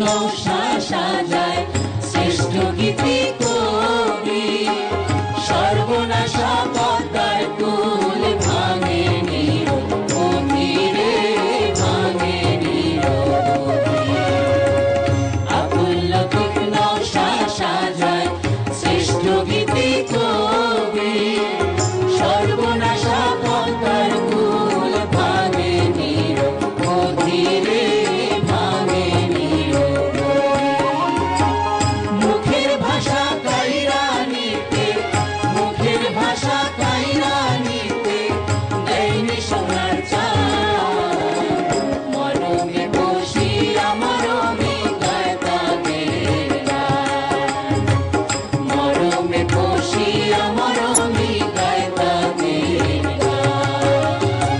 নৌশা সাজায় শ্রেষ্ঠ গীতি কবি সর্বনাশা পদ্মার কুল ভাঙে নিরবধি রে ভাঙে নিরবধি আব্দুল লতিফ নৌশা সাজায় শ্রেষ্ঠ গীতি কবি সর্বনাশা পদ্মার কুল ভাঙে নিরবধি রে ভাঙে নিরবধি মুখের ভাষা কাইরা নিতে দেয়নি সোনার চাঁদ মরমে বসিয়া মরমে গায় তাদের গান মরমে বসিয়া মরমে গায় তাদের গান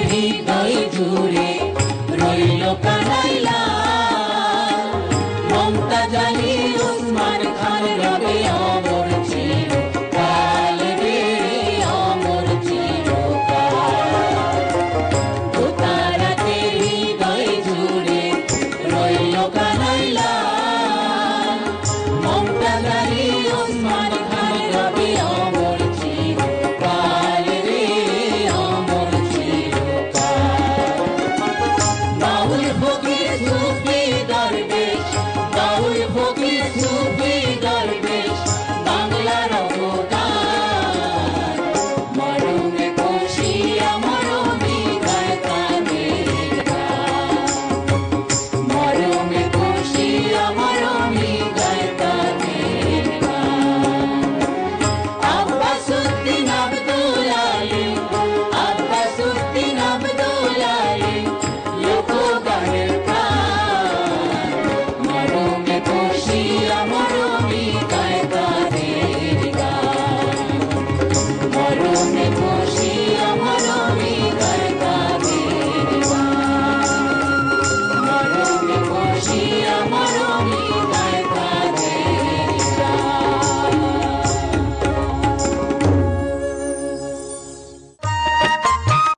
হৃদয় জুড়ে রইল কানাইলা মমতাজ আলী ওসমান খান রবে অমর চিরকাল রে অমর চিরকাল তারাতে হৃদয় জুড়ে রইল কানাইলা মমতাজ আলী ওসমান খান রবে অমর চিরকাল রে অমর বাউল ফকির সুফি দরবেশ বাউল ফকির সুফি দরবেশ বাংলার অবদান মরমে বসিয়া মরমে গায় তাদের গান মরমে বসিয়া মরমে গায় তাদের গান আব্বাসউদ্দিন আব্দুল আলী আব্বাসউদ্দিন আব্দুল আলী লোকগানের প্রাণ মরমে বসিয়া মরমে গায় তাদের গান মরমে